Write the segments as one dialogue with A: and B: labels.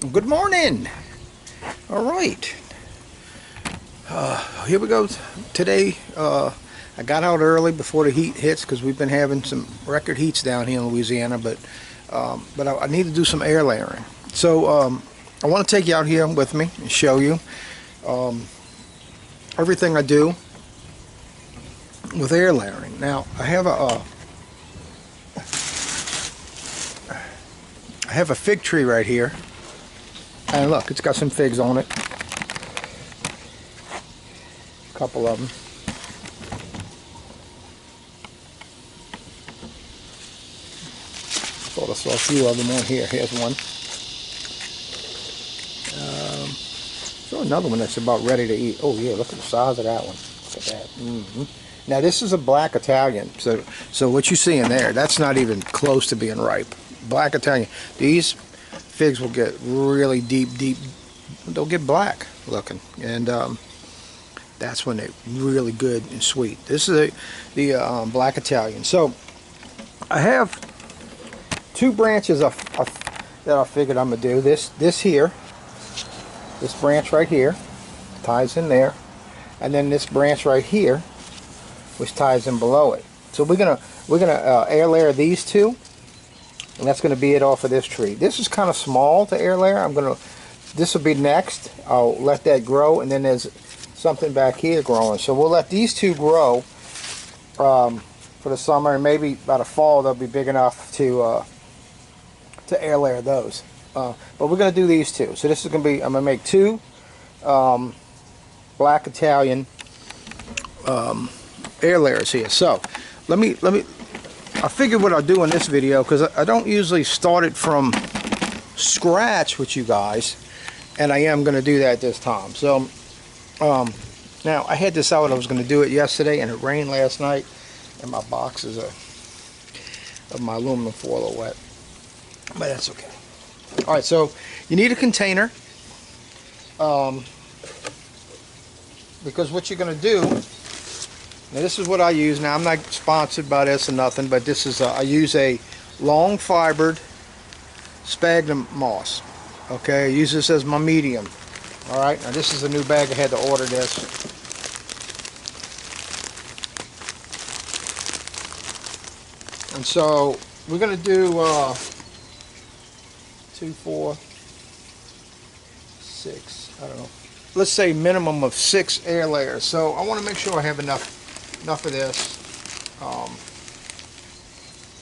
A: Good morning. All right. Here we go. Today, I got out early before the heat hits because we've been having some record heats down here in Louisiana, but I need to do some air layering. So I want to take you out here with me and show you everything I do with air layering. Now, I have a fig tree right here. And look, it's got some figs on it. A couple of them. Thought I saw a few of them on here. Here's one. Saw another one that's about ready to eat. Oh yeah, look at the size of that one. Look at that. Now this is a black Italian. So what you see in there, that's not even close to being ripe. Black Italian. These figs will get really deep. They'll get black looking, and that's when they're really good and sweet. This is the black Italian. So I have two branches that I figured I'm gonna do. This branch right here ties in there, and then this branch right here, which ties in below it. So we're gonna air layer these two. And that's going to be it off of this tree. This is kind of small to air layer. This will be next. I'll let that grow, and then there's something back here growing. So we'll let these two grow for the summer, and maybe by the fall they'll be big enough to air layer those. But we're going to do these two. So this is going to be, I'm going to make two black Italian air layers here. So let me. I figured what I'll do in this video, because I don't usually start it from scratch with you guys, and I am going to do that this time. So now I had this out. I was going to do it yesterday, and it rained last night, and my boxes of my aluminum foil are wet, but that's okay. All right, so you need a container, because what you're going to do. Now this is what I use. Now I'm not sponsored by this or nothing, but this is I use a long fibered sphagnum moss. Okay, I use this as my medium. All right, now this is a new bag. I had to order this. And so we're gonna do 2, 4, 6. I don't know. Let's say minimum of 6 air layers. So I want to make sure I have enough of this.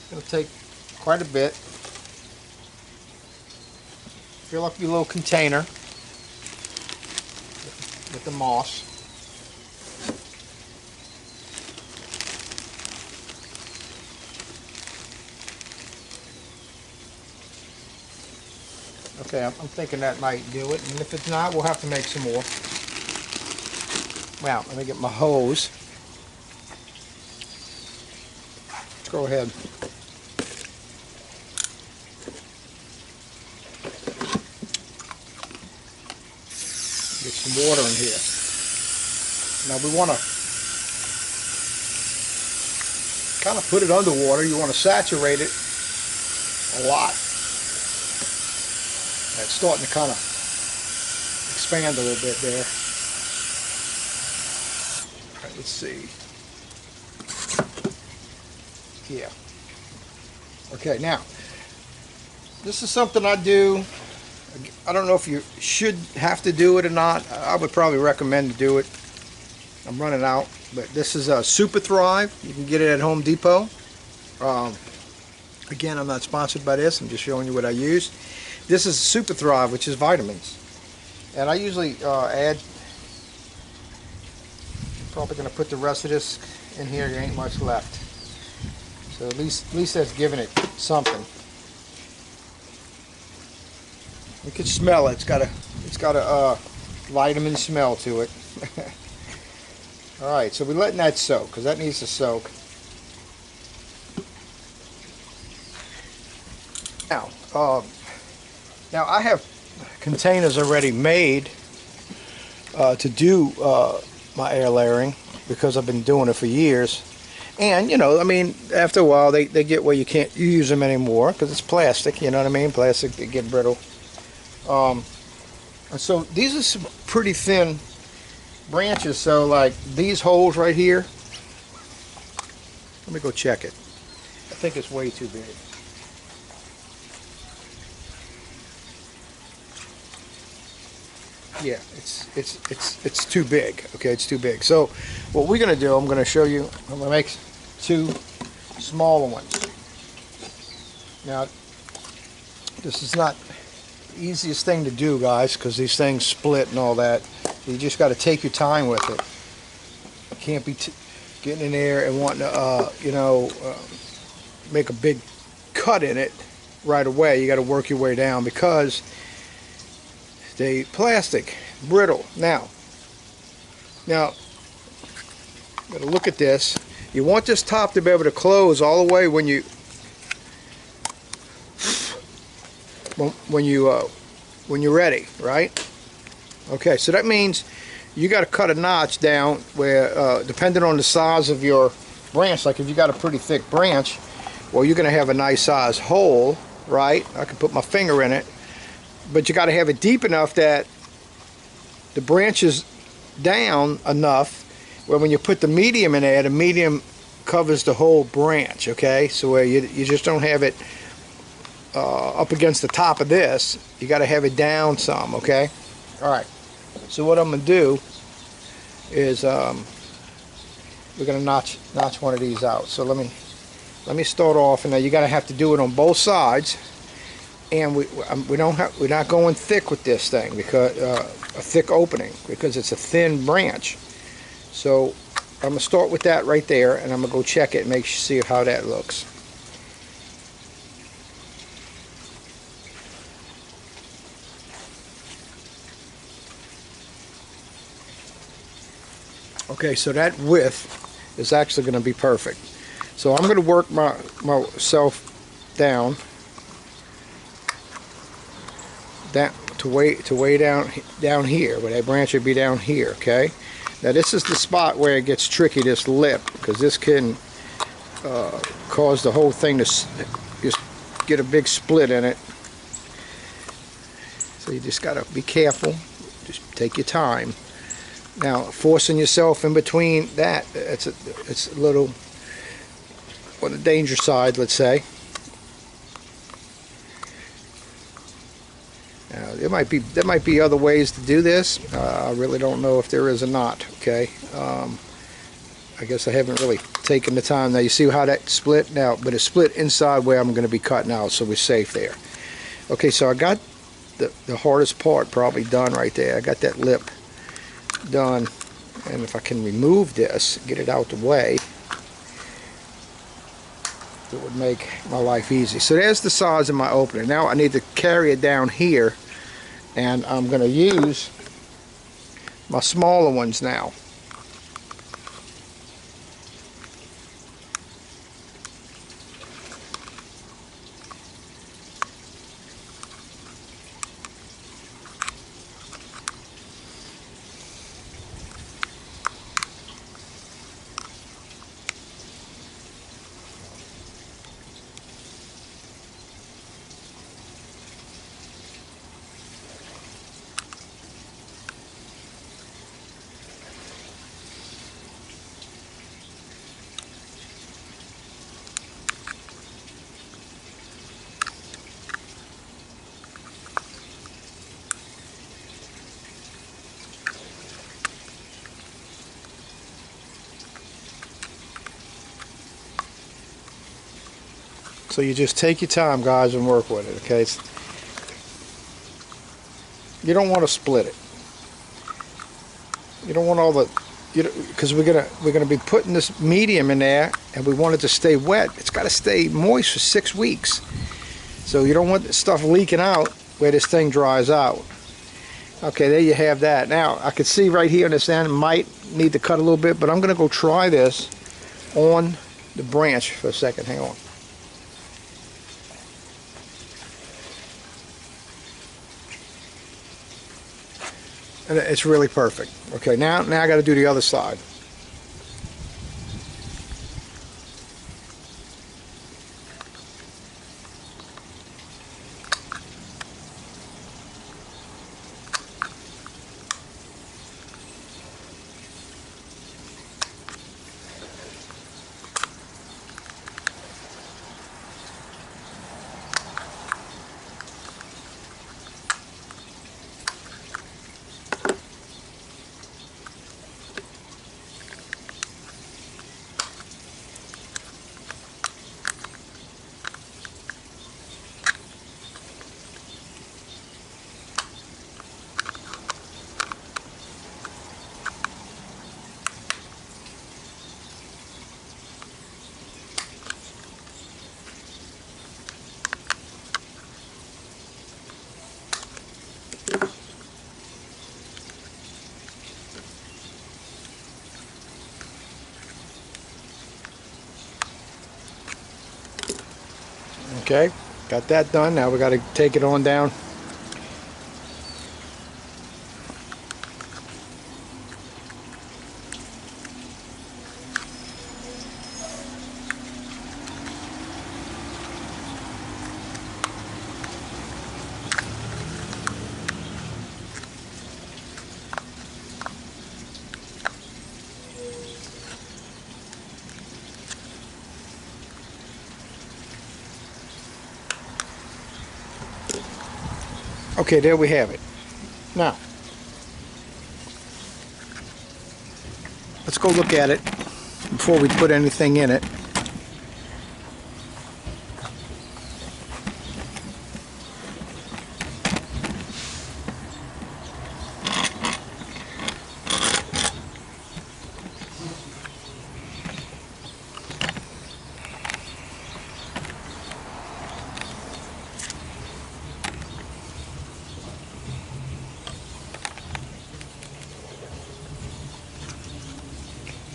A: It's going to take quite a bit. Fill up your little container with the moss. Okay, I'm thinking that might do it, and if it's not, we'll have to make some more. Wow, let me get my hose. Go ahead. Get some water in here. Now we want to kind of put it underwater. You want to saturate it a lot. It's starting to kind of expand a little bit there. All right, let's see. Yeah. Okay, now this is something I do. I don't know if you should have to do it or not. I would probably recommend to do it. I'm running out, but this is a Super Thrive. You can get it at Home Depot. Again, I'm not sponsored by this. I'm just showing you what I use. This is Super Thrive, which is vitamins, and I usually add. Probably going to put the rest of this in here. There ain't much left. So at least that's giving it something. You can smell it. It's got a vitamin smell to it. All right, so we're letting that soak because that needs to soak. Now I have containers already made to do my air layering because I've been doing it for years. And, you know, I mean, after a while, they get where you can't use them anymore because it's plastic, you know what I mean? Plastic, they get brittle. And so these are some pretty thin branches. So like these holes right here, let me go check it. I think it's way too big. Yeah, it's too big. Okay, it's too big. So what we're gonna do, I'm gonna show you. I'm gonna make 2 smaller ones. Now, this is not the easiest thing to do, guys, because these things split and all that. You just got to take your time with it. You can't be getting in there and wanting to, make a big cut in it right away. You got to work your way down because they plastic, brittle. Now, got to look at this. You want this top to be able to close all the way when you're ready, right? Okay, so that means you got to cut a notch down where, depending on the size of your branch, like if you got a pretty thick branch, well, you're going to have a nice size hole, right? I can put my finger in it, but you got to have it deep enough that the branch is down enough where when you put the medium in there, the medium covers the whole branch, okay? So where you just don't have it up against the top of this, you got to have it down some, okay? All right. So what I'm gonna do is we're gonna notch one of these out. So let me start off, and now you gotta have to do it on both sides. And we're not going thick with this thing because a thick opening because it's a thin branch. So I'm gonna start with that right there, and I'm gonna go check it and see how that looks. Okay, so that width is actually going to be perfect. So I'm going to work myself down to way down here, where that branch would be down here. Okay. Now this is the spot where it gets tricky. This lip, because this can cause the whole thing to just get a big split in it. So you just got to be careful. Just take your time. Now, forcing yourself in between that, it's a little on the danger side, let's say. Now, there might be other ways to do this. I really don't know if there is or not. Okay, I guess I haven't really taken the time. Now you see how that split now, but it's split inside where I'm going to be cutting out, so we're safe there. Okay, so I got the hardest part probably done right there. I got that lip done, and if I can remove this, get it out the way, it would make my life easy. So there's the size of my opening. Now I need to carry it down here, and I'm going to use my smaller ones now. So you just take your time, guys, and work with it, okay? You don't want to split it. You don't want all the, because we're gonna be putting this medium in there, and we want it to stay wet. It's got to stay moist for 6 weeks. So you don't want the stuff leaking out where this thing dries out. Okay, there you have that. Now I can see right here on this end, might need to cut a little bit, but I'm gonna go try this on the branch for a second. Hang on. And it's really perfect. Okay, now I got to do the other side. Okay, got that done. Now we got to take it on down. Okay, there we have it. Now, let's go look at it before we put anything in it.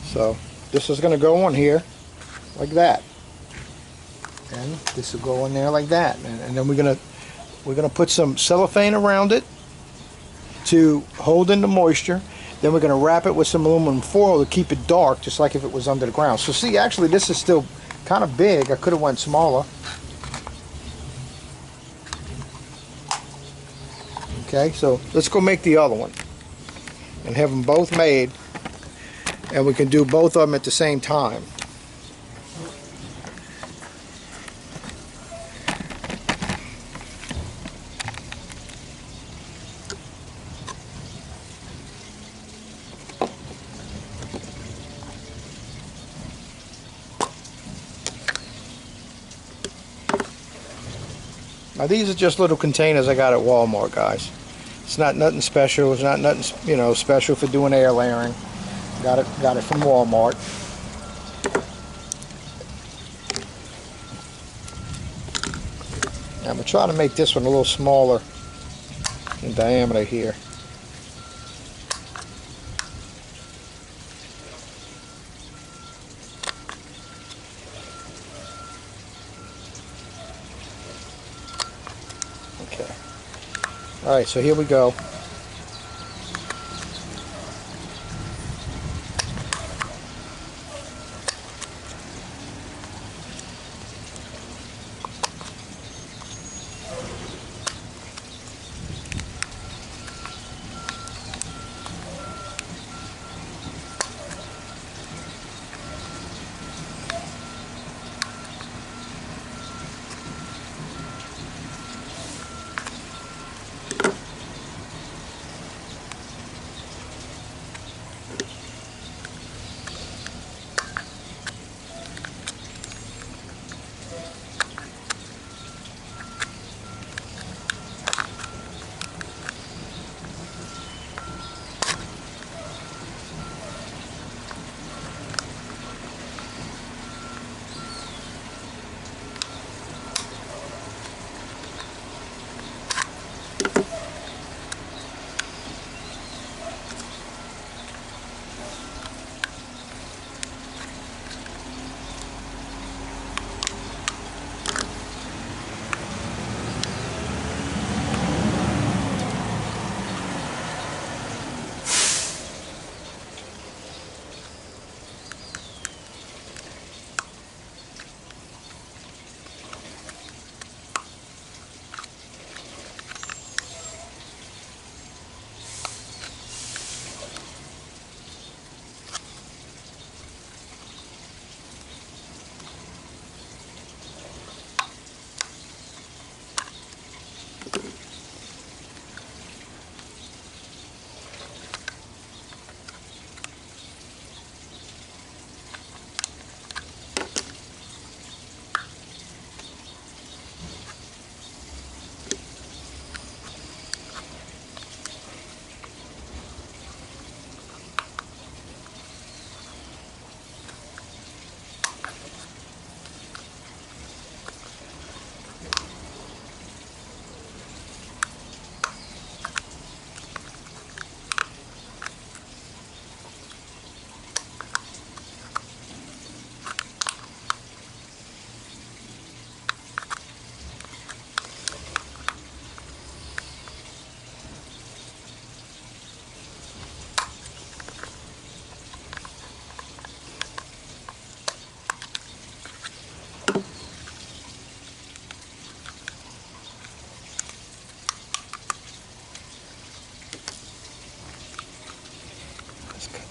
A: So this is going to go on here like that, and this will go in there like that, and then we're gonna put some cellophane around it to hold in the moisture. Then we're going to wrap it with some aluminum foil to keep it dark, just like if it was under the ground. So see, actually this is still kind of big. I could have went smaller. Okay, so let's go make the other one and have them both made. And we can do both of them at the same time. Now these are just little containers I got at Walmart, guys. It's not nothing special. It's not nothing, you know, special for doing air layering. Got it from Walmart. I'm gonna try to make this one a little smaller in diameter here. Okay. All right, so here we go.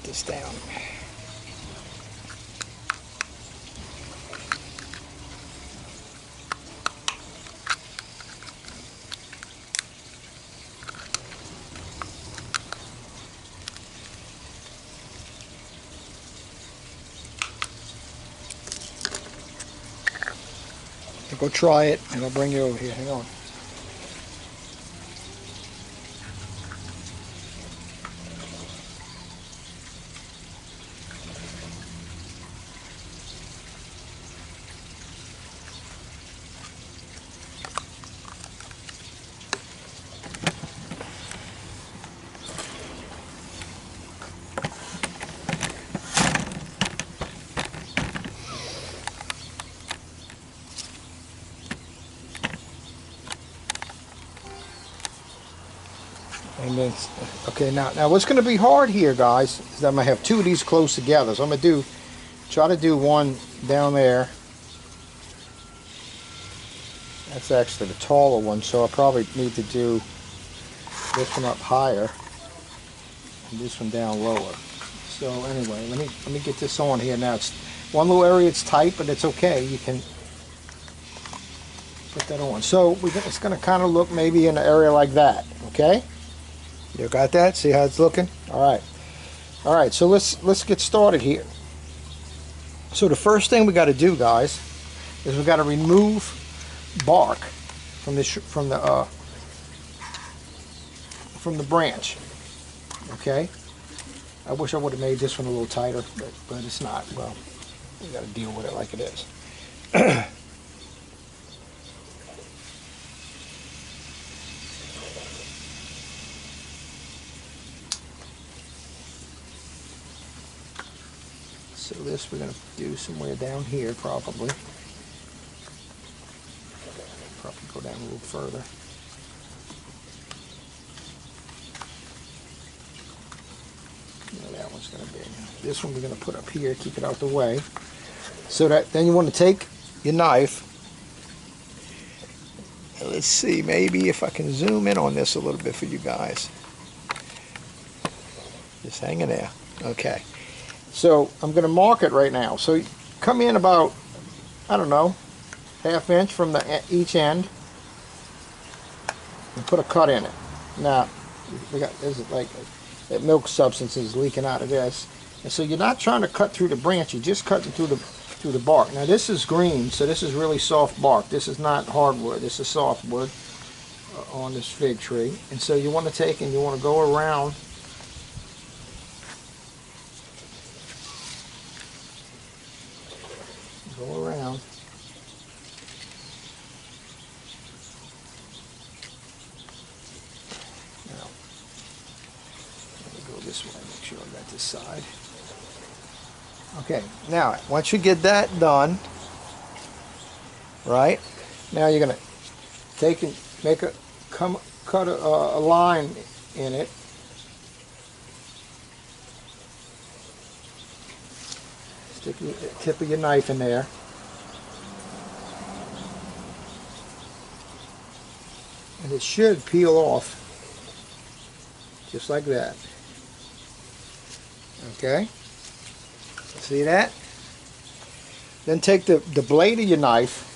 A: put this down. Go try it, and I'll bring you over here. Hang on. And then, okay, now what's going to be hard here, guys, is that I'm going to have two of these close together. So I'm going to try to do one down there. That's actually the taller one, so I probably need to do this one up higher and this one down lower. So anyway, let me get this on here. Now it's one little area, it's tight, but it's okay. You can put that on. So it's going to kind of look maybe in an area like that. Okay. You got that? See how it's looking? All right, so let's get started here. So the first thing we got to do, guys, is we got to remove bark from the branch. Okay. I wish I would have made this one a little tighter, but it's not. Well, we got to deal with it like it is. So this we're going to do somewhere down here, probably. Probably go down a little further. No, that one's going to be. This one we're going to put up here, keep it out the way. So that then you want to take your knife. Let's see, maybe if I can zoom in on this a little bit for you guys. Just hang in there. Okay. So I'm going to mark it right now. So come in about, I don't know, ½ inch from each end and put a cut in it. Now, this is like that milk substance is leaking out of this. And so you're not trying to cut through the branch, you're just cutting through the bark. Now this is green, so this is really soft bark. This is not hardwood, this is softwood on this fig tree. And so you want to take and you want to go around around. Now, let me go this way, make sure I got this side. Okay, now once you get that done, right, now you're going to take and cut a line in it. Stick the tip of your knife in there. And it should peel off just like that. Okay? See that? Then take the blade of your knife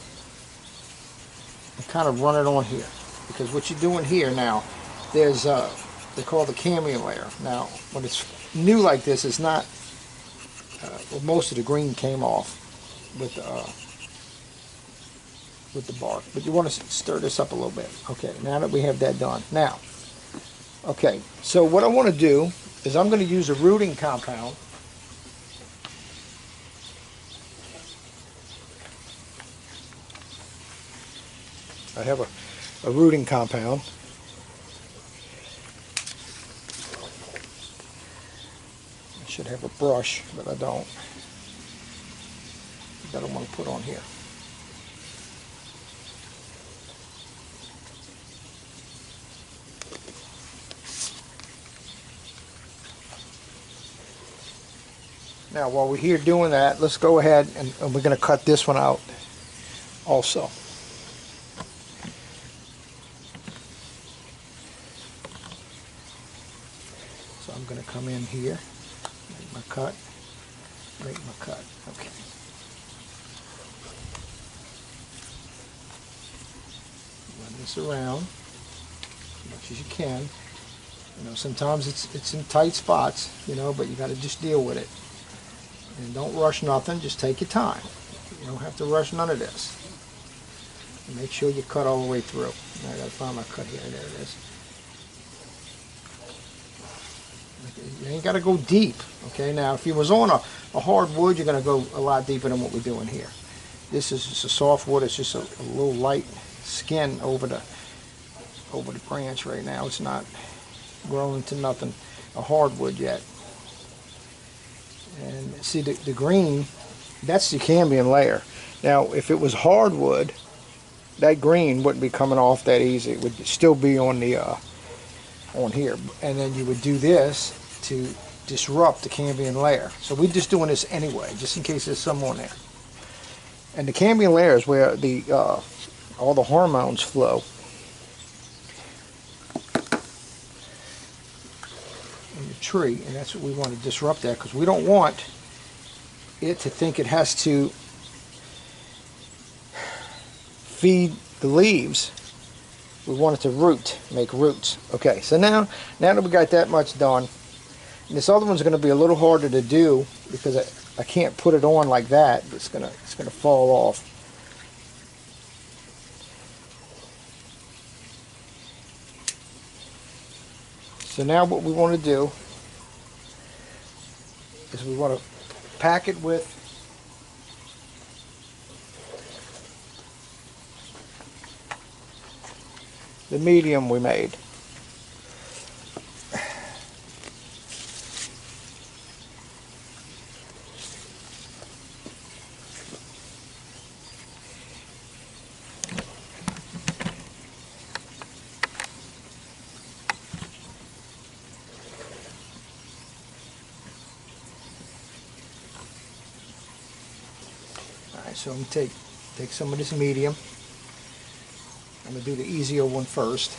A: and kind of run it on here. Because what you're doing here now, there's they call the cameo layer. Now, when it's new like this, it's not. Well, most of the green came off with the bark, but you want to stir this up a little bit. Okay, now that we have that done. Now, okay, so what I want to do is I'm going to use a rooting compound. I have a rooting compound. I should have a brush, but I don't. That I want to put on here. Now, while we're here doing that, let's go ahead and we're going to cut this one out also. So I'm going to come in here. my cut. Make my cut. Okay. Run this around as much as you can. You know, sometimes it's in tight spots, you know, but you got to just deal with it. And don't rush nothing. Just take your time. You don't have to rush none of this. And make sure you cut all the way through. Now I got to find my cut here. There it is. You ain't got to go deep. Okay. Now, if you was on a hard wood, you're going to go a lot deeper than what we're doing here. This is just a soft wood. It's just a little light skin over the branch right now. It's not grown into nothing, a hardwood yet. And see the green, that's the cambium layer. Now if it was hardwood, that green wouldn't be coming off that easy. It would still be on the on here, and then you would do this to disrupt the cambium layer. So we're just doing this anyway, just in case there's some on there. And the cambium layer is where the all the hormones flow. In the tree, and that's what we want to disrupt that, because we don't want it to think it has to feed the leaves. We want it to make roots. Okay, so now that we got that much done, and this other one's going to be a little harder to do because I can't put it on like that. It's gonna fall off. So now what we want to do is we want to pack it with the medium we made. So I'm going to take some of this medium. I'm going to do the easier one first.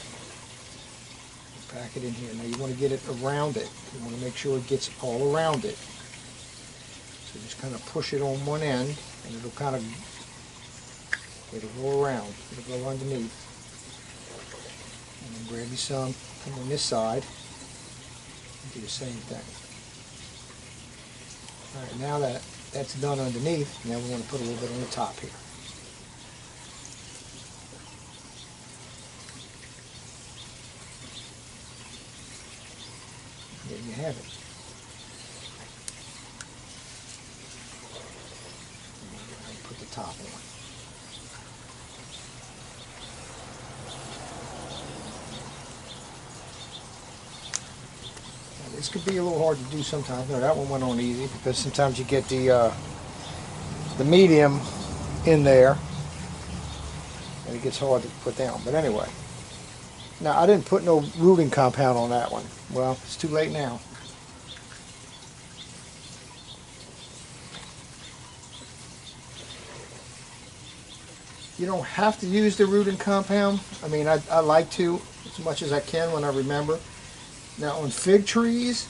A: Pack it in here. Now you want to get it around it. You want to make sure it gets all around it. So just kind of push it on one end, and it'll go around. It'll go underneath. And then grab you some, come on this side, and do the same thing. All right, now that's done underneath. Now we want to put a little bit on the top here. There you have it. And put the top on. This could be a little hard to do sometimes. No, that one went on easy because sometimes you get the medium in there and it gets hard to put down. But anyway, now I didn't put no rooting compound on that one. Well, it's too late now. You don't have to use the rooting compound. I mean, I like to as much as I can when I remember. Now on fig trees,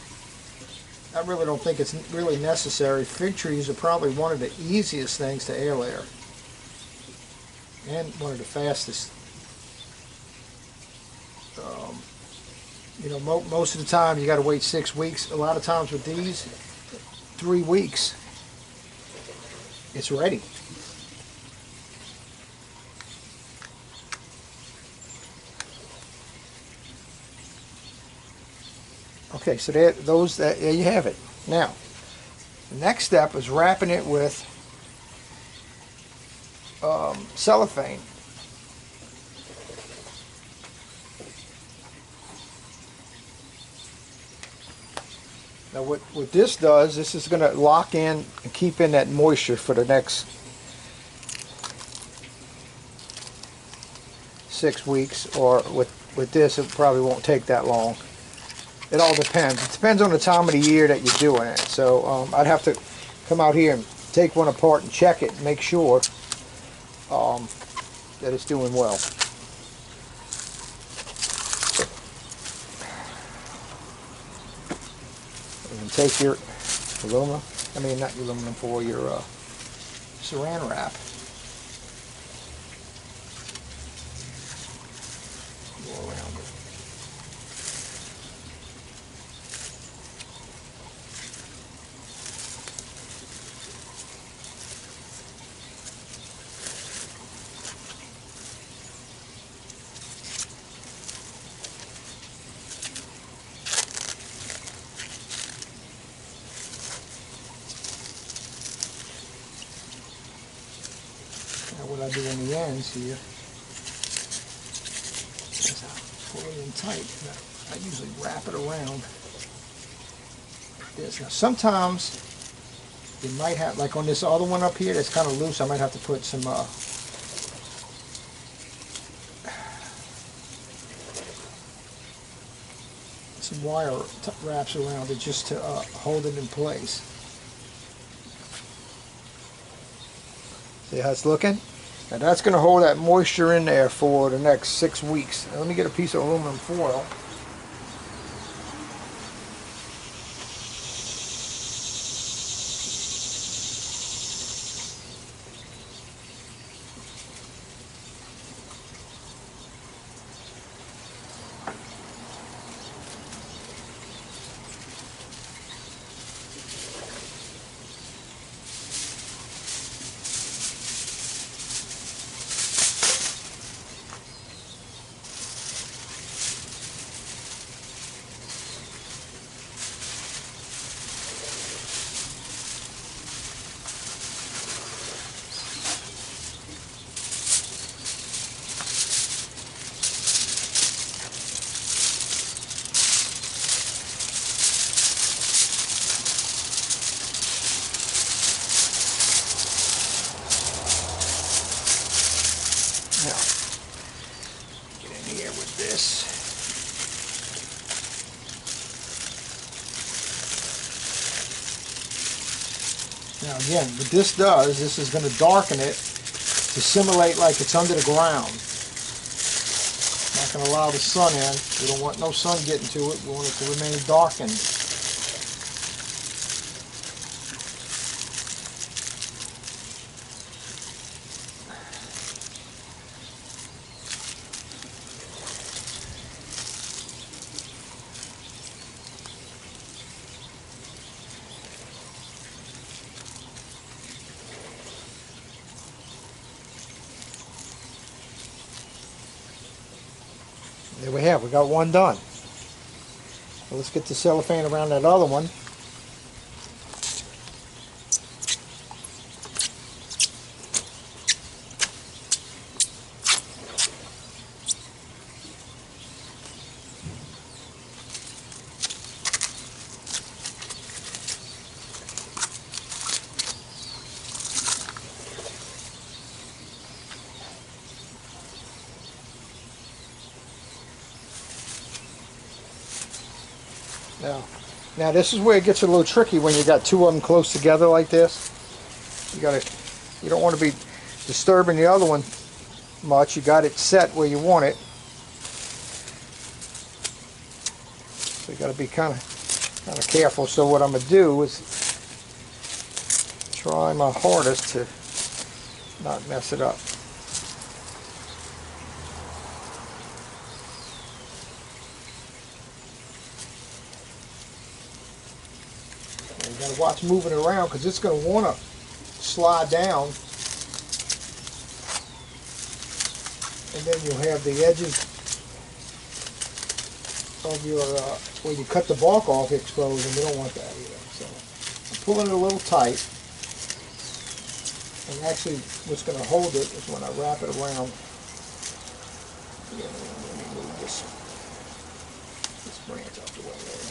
A: I really don't think it's really necessary. Fig trees are probably one of the easiest things to air layer. And one of the fastest. You know, most of the time you got to wait 6 weeks. A lot of times with these, 3 weeks, it's ready. Okay, so there you have it. Now, the next step is wrapping it with cellophane. Now what this does, this is going to lock in and keep in that moisture for the next 6 weeks, or with this it probably won't take that long. It all depends. It depends on the time of the year that you're doing it. So I'd have to come out here and take one apart and check it and make sure that it's doing well. And take your aluminum. I mean, not aluminum foil, your saran wrap. Go around it. What I do in the ends here is I pull it in tight. I usually wrap it around this. Now sometimes you might have, like on this other one up here that's kind of loose, I might have to put some wire wraps around it just to hold it in place. See how it's looking? Now that's going to hold that moisture in there for the next 6 weeks. Now let me get a piece of aluminum foil. Get in here with this. Now again, what this does, this is going to darken it to simulate like it's under the ground. Not going to allow the sun in. We don't want no sun getting to it. We want it to remain darkened. There we have, we got one done. So let's get the cellophane around that other one. Now this is where it gets a little tricky when you got two of them close together like this. You don't want to be disturbing the other one much. You got it set where you want it. So you got to be kind of careful. So what I'm going to do is try my hardest to not mess it up. You got to watch moving it around because it's going to want to slide down, and then you'll have the edges of your where you cut the bark off exposed, and we don't want that either. So I'm pulling it a little tight, and actually what's going to hold it is when I wrap it around. Yeah, let me move this branch out the way there.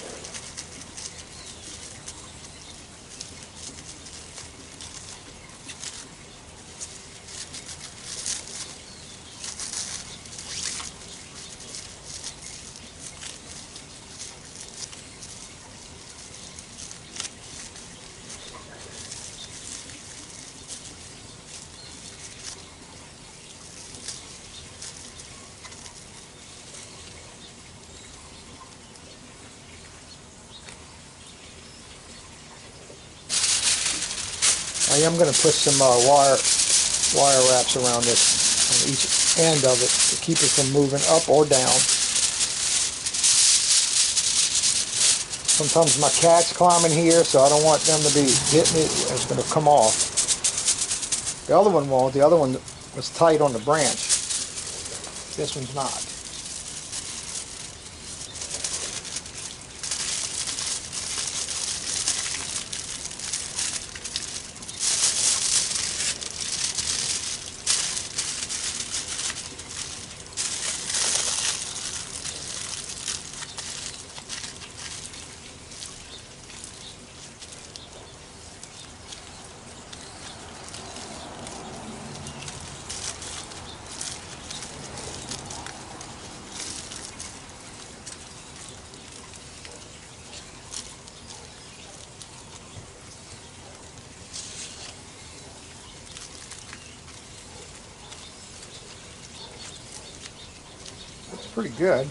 A: I am going to put some wire wraps around this on each end of it to keep it from moving up or down. Sometimes my cat's climbing here, so I don't want them to be hitting it. It's going to come off. The other one won't. The other one was tight on the branch. This one's not. Pretty good,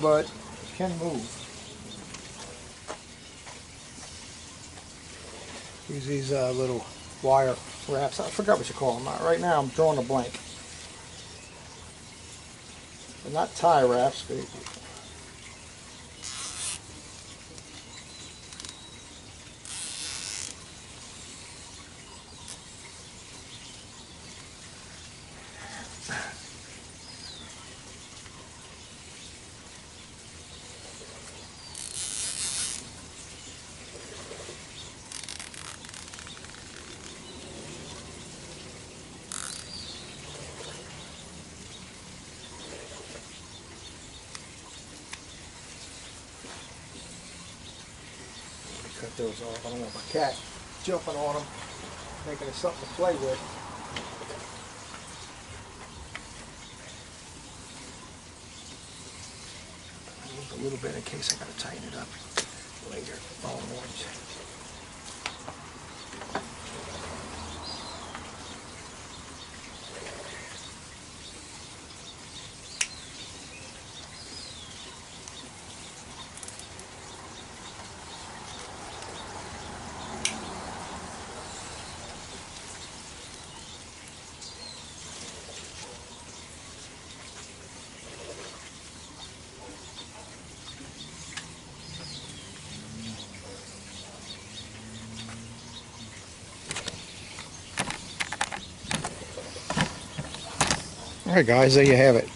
A: but can move. Use these little wire wraps. I forgot what you call them. Right now I'm drawing a blank. They're not tie wraps. Cut those off. I don't want my cat jumping on them, making it something to play with. A little bit in case I gotta tighten it up later. All at once. Alright guys, there you have it.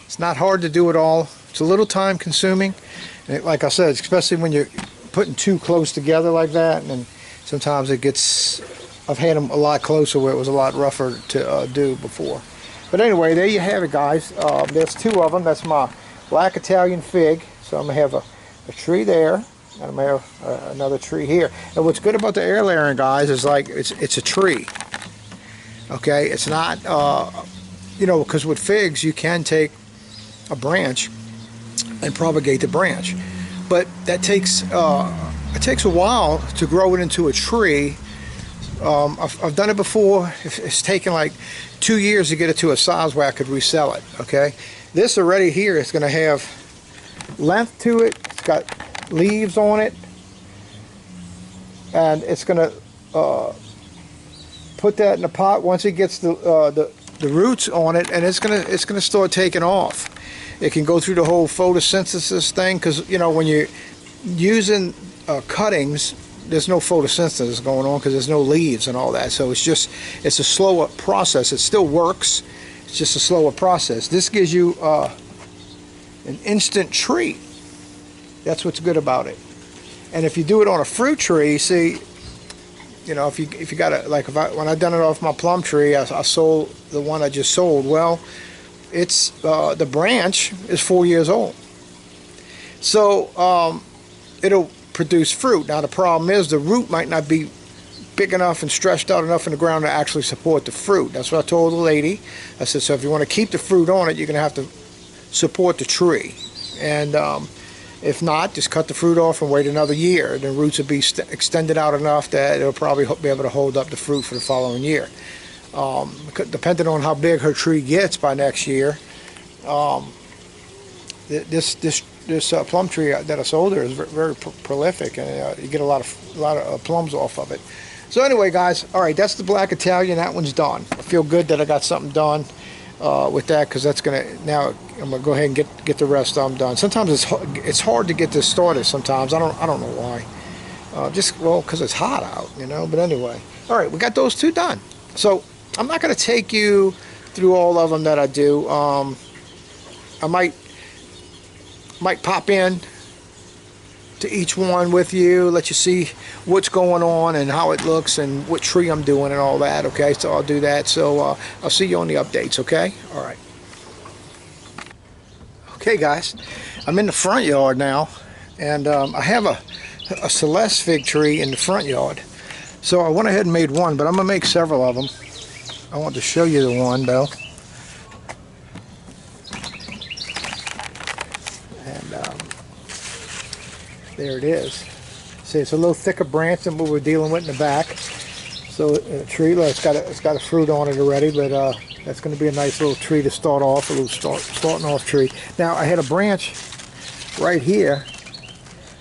A: It's not hard to do it all. It's a little time consuming. And like I said, especially when you're putting two close together like that, and then sometimes it gets, I've had them a lot closer where it was a lot rougher to do before. But anyway, there you have it guys. There's two of them. That's my black Italian fig. So I'm going to have a tree there, and I'm going to have another tree here. And what's good about the air layering guys is like it's a tree. Okay, it's not, you know, because with figs you can take a branch and propagate the branch, but that takes it takes a while to grow it into a tree. I've done it before. It's taken like 2 years to get it to a size where I could resell it. Okay, this already here is going to have length to it. It's got leaves on it, and it's going to put that in the pot once it gets the roots on it, and it's gonna start taking off. It can go through the whole photosynthesis thing, because you know when you're using cuttings, there's no photosynthesis going on because there's no leaves and all that. So it's a slower process. It still works. It's just a slower process. This gives you an instant tree. That's what's good about it. And if you do it on a fruit tree, see. You know, if you got it, like when I done it off my plum tree, I sold the one I just sold. Well, it's the branch is 4 years old, so it'll produce fruit. Now the problem is the root might not be big enough and stretched out enough in the ground to actually support the fruit. That's what I told the lady. I said, so if you want to keep the fruit on it, you're gonna have to support the tree, and if not, just cut the fruit off and wait another year. The roots will be extended out enough that it'll probably be able to hold up the fruit for the following year. Depending on how big her tree gets by next year, this plum tree that I sold there is very prolific, and you get a lot of plums off of it. So anyway, guys, all right, that's the Black Italian. That one's done. I feel good that I got something done with that, because that's gonna, now I'm gonna go ahead and get the rest of them done. Sometimes it's hard to get this started. Sometimes I don't know why. Just, well, because it's hot out, you know. But anyway, all right, we got those two done. So I'm not gonna take you through all of them that I do. I might pop in to each one with you, let you see what's going on and how it looks and what tree I'm doing and all that. Okay, so I'll do that. So I'll see you on the updates. Okay, all right. Okay, guys, I'm in the front yard now, and I have a Celeste fig tree in the front yard. So I went ahead and made one, but I'm gonna make several of them. I want to show you the one though. There it is. See, it's a little thicker branch than what we're dealing with in the back. So a tree, it's got a fruit on it already, but that's going to be a nice little tree to start off, a little starting off tree. Now I had a branch right here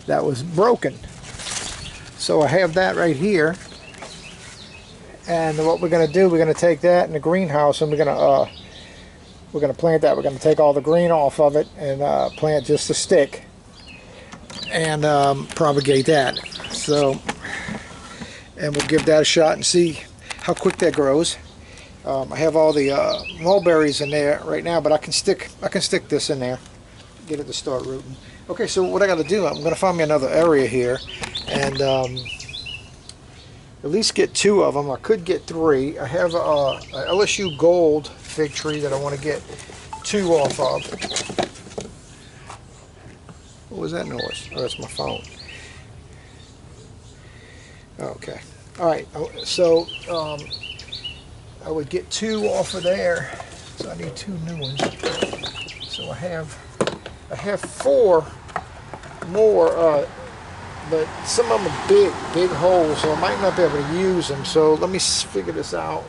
A: that was broken, so I have that right here. And what we're going to do, we're going to take that in the greenhouse, and we're going to plant that. We're going to take all the green off of it and plant just a stick and propagate that. So, and we'll give that a shot and see how quick that grows. I have all the mulberries in there right now, but I can stick this in there, get it to start rooting. Okay, so what I got to do, I'm going to find me another area here, and at least get two of them. I could get three. I have a LSU Gold fig tree that I want to get two off of. What was that noise? Oh, that's my phone. Okay. All right. So I would get two off of there. So I need two new ones. So I have four more, but some of them are big holes, so I might not be able to use them. So let me figure this out,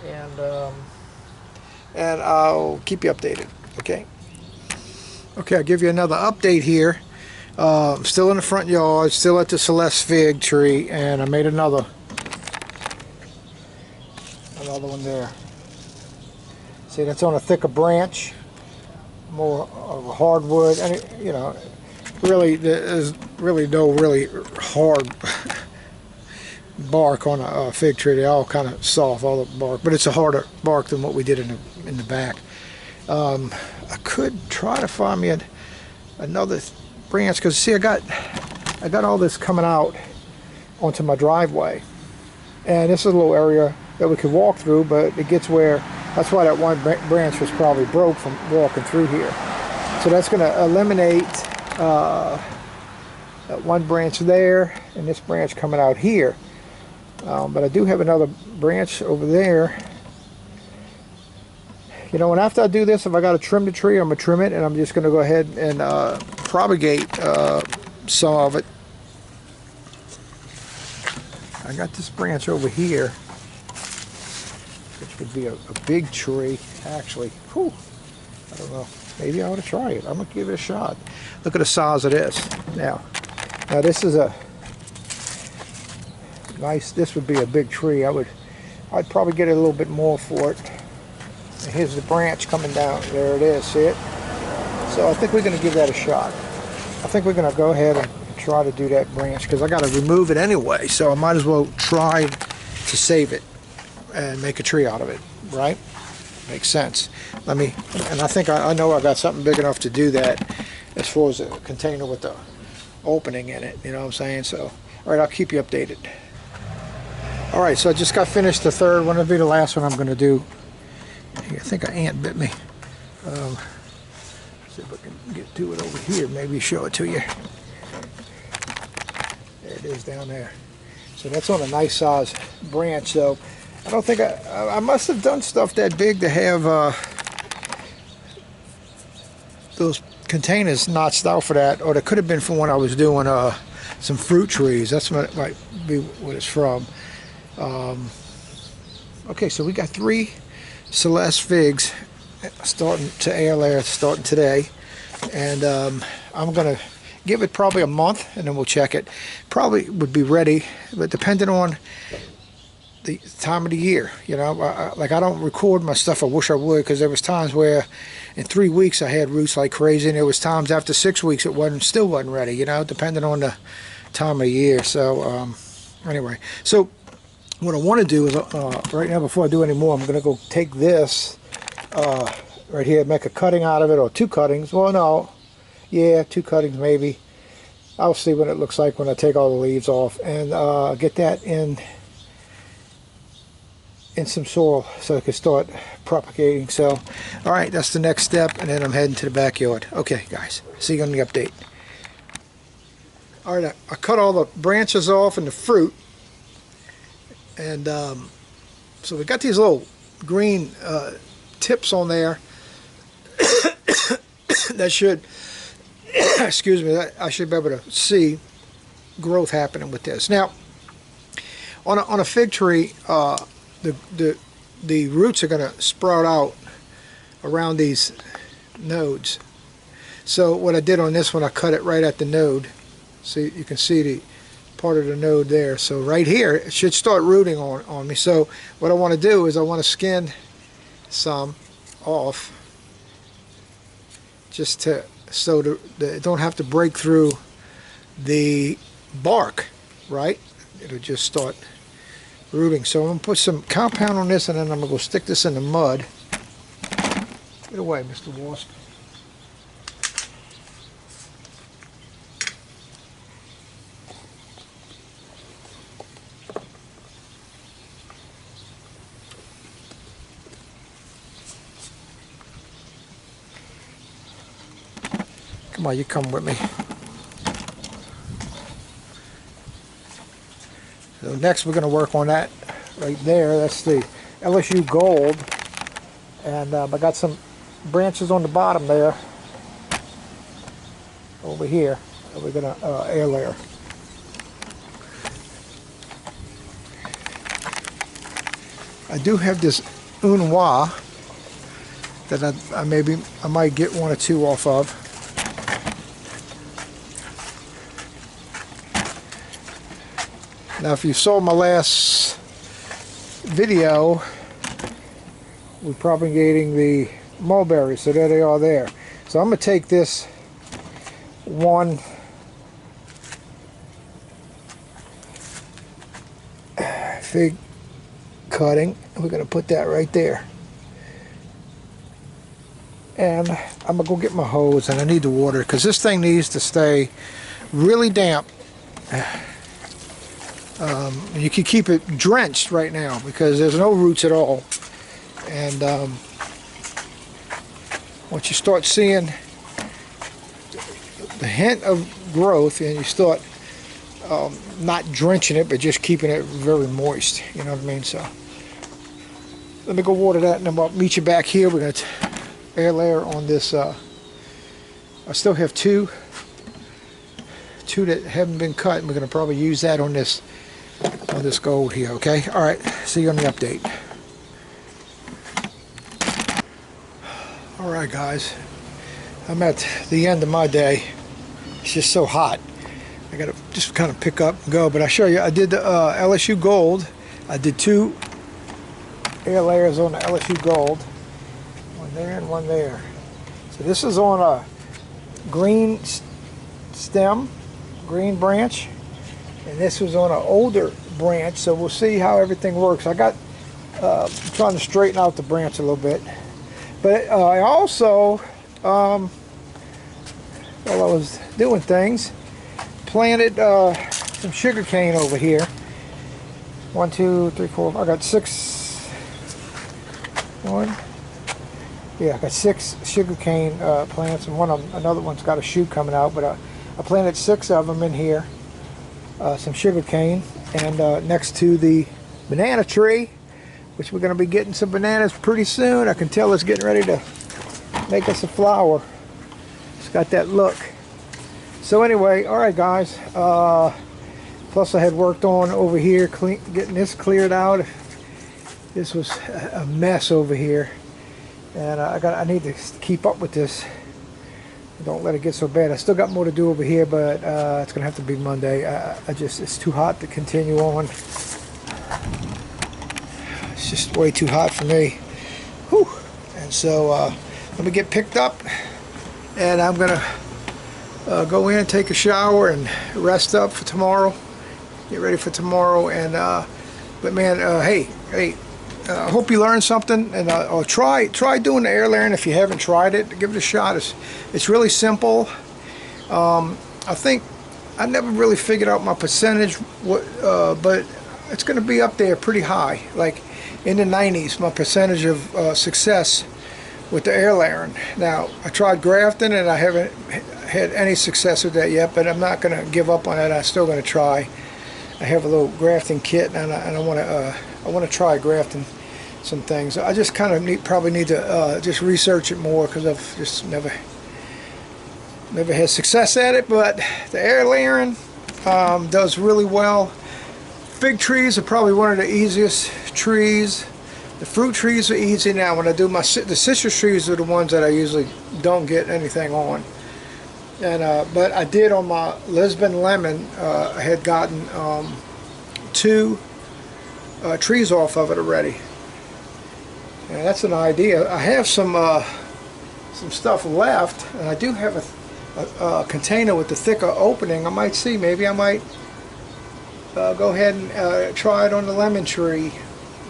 A: and I'll keep you updated. Okay. Okay, I'll give you another update here. I'm still in the front yard, still at the Celeste fig tree, and I made another one there. See, that's on a thicker branch, more of a hardwood, and it, you know, really there's really no really hard bark on a fig tree. They're all kind of soft, all the bark, but it's a harder bark than what we did in the back. I could try to find me another branch, because see, I got all this coming out onto my driveway, and this is a little area that we could walk through, but it gets where, that's why that one branch was probably broke from walking through here. So that's going to eliminate that one branch there and this branch coming out here, but I do have another branch over there. You know, and after I do this, if I got to trim the tree, I'm going to trim it, and I'm just going to go ahead and propagate some of it. I got this branch over here, which would be a big tree, actually. Whew, I don't know. Maybe I ought to try it. I'm going to give it a shot. Look at the size of this. Now this is a nice, this would be a big tree. I'd probably get a little bit more for it. Here's the branch coming down. There it is. See it? So I think we're going to give that a shot. I think we're going to go ahead and try to do that branch, because I got to remove it anyway. So I might as well try to save it and make a tree out of it. Right? Makes sense. And I think I know I got something big enough to do that, as far as a container with the opening in it. You know what I'm saying? So, all right, I'll keep you updated. All right, so I just got finished the third one. It'll be the last one I'm going to do. I think an ant bit me. See if I can get to it over here. Maybe show it to you. There it is down there. So that's on a nice size branch. So I don't think I must have done stuff that big to have those containers notched out for that, or it could have been from when I was doing some fruit trees. That's what it might be what it's from. Okay, so we got 3 Celeste figs starting to air layer starting today, and I'm gonna give it probably a month, and then we'll check it. Probably would be ready, but depending on the time of the year, you know. Like I don't record my stuff. I wish I would, because there was times where in 3 weeks I had roots like crazy, and there was times after 6 weeks it still wasn't ready, you know, depending on the time of the year. So anyway, so what I want to do is right now, before I do any more, I'm going to go take this right here, make a cutting out of it, or 2 cuttings. Well, no, yeah, 2 cuttings maybe. I'll see what it looks like when I take all the leaves off, and get that in some soil so it can start propagating. So all right, that's the next step, and then I'm heading to the backyard. Okay guys, see you on the update. All right, I cut all the branches off and the fruit, and so we got these little green tips on there that should excuse me, I should be able to see growth happening with this. Now on a fig tree, the roots are going to sprout out around these nodes. So what I did on this one, I cut it right at the node. So you can see the part of the node there. So right here, it should start rooting on me. So what I want to do is I want to skin some off, just to so it don't have to break through the bark, right? It'll just start rooting. So I'm going to put some compound on this, and then I'm going to go stick this in the mud. Get away, Mr. Wasp. Come on, you come with me. So next we're going to work on that right there. That's the LSU Gold, and I got some branches on the bottom there over here that we're going to air layer. I do have this Unwa that I might get 1 or 2 off of. Now, if you saw my last video, we're propagating the mulberries, so there they are there. So I'm going to take this one fig cutting, and we're going to put that right there. And I'm going to go get my hose, and I need the water, because this thing needs to stay really damp. You can keep it drenched right now because there's no roots at all, and once you start seeing the hint of growth, and you start not drenching it but just keeping it very moist, you know what I mean. So let me go water that, and then I'll meet you back here. We're going to air layer on this. I still have two that haven't been cut, and we're going to probably use that on this gold here. Okay, all right, see you on the update. All right guys, I'm at the end of my day. It's just so hot, I gotta just kind of pick up and go. But I show you, I did the LSU Gold. I did 2 air layers on the LSU Gold, one there and one there. So this is on a green stem, green branch, and this was on an older branch. So we'll see how everything works. I got trying to straighten out the branch a little bit, but I also while I was doing things, planted some sugar cane over here. 1, 2, 3, 4. I got 6. I got 6 sugar cane plants, and another one's got a shoot coming out. But I planted 6 of them in here. Some sugar cane, and next to the banana tree, which we're going to be getting some bananas pretty soon. I can tell it's getting ready to make us a flower. It's got that look. So anyway, all right guys, plus I had worked on over here getting this cleared out. This was a mess over here, and I need to keep up with this Don't let it get so bad. I still got more to do over here, but it's gonna have to be Monday. It's too hot to continue on. It's just way too hot for me. Whew. And so let me get picked up, and I'm gonna go in, take a shower, and rest up for tomorrow. Get ready for tomorrow. And but man, hey, I hope you learned something, and try doing the air layering if you haven't tried it. Give it a shot. It's really simple. I think I never really figured out my percentage, but it's going to be up there pretty high, like in the 90s. My percentage of success with the air layering. Now I tried grafting, and I haven't had any success with that yet, but I'm not going to give up on it. I'm still going to try. I have a little grafting kit, and I want to try grafting some things. I just kind of probably need to just research it more, because I've just never had success at it. But the air layering does really well. Fig trees are probably one of the easiest trees. The fruit trees are easy. Now when I do the citrus trees are the ones that I usually don't get anything on. And but I did on my Lisbon lemon. I had gotten 2 trees off of it already. And that's an idea. I have some stuff left, and I do have a container with the thicker opening. I might see. Maybe I might go ahead and try it on the lemon tree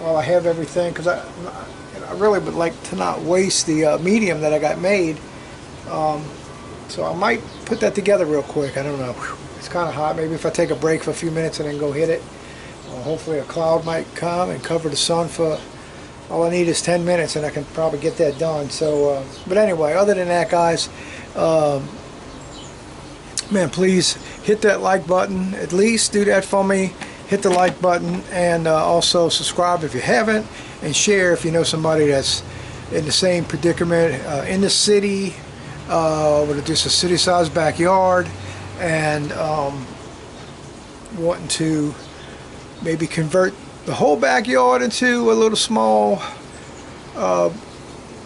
A: while I have everything, because I really would like to not waste the medium that I got made. So I might put that together real quick. I don't know. It's kind of hot. Maybe if I take a break for a few minutes and then go hit it. Hopefully a cloud might come and cover the sun for, all I need is 10 minutes, and I can probably get that done. So, but anyway, other than that, guys, man, please hit that like button. At least do that for me. Hit the like button, and also subscribe if you haven't, and share if you know somebody that's in the same predicament in the city, with just a city-sized backyard, and wanting to maybe convert the whole backyard into a little small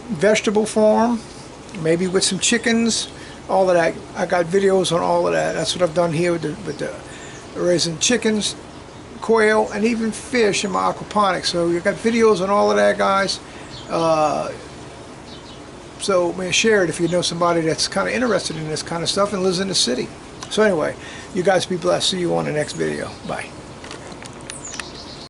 A: vegetable farm, maybe with some chickens, all of that. I got videos on all of that. That's what I've done here with the raising chickens, quail, and even fish in my aquaponics. So you got videos on all of that, guys. So man, share it if you know somebody that's kind of interested in this kind of stuff and lives in the city. So anyway, you guys be blessed. See you on the next video. Bye.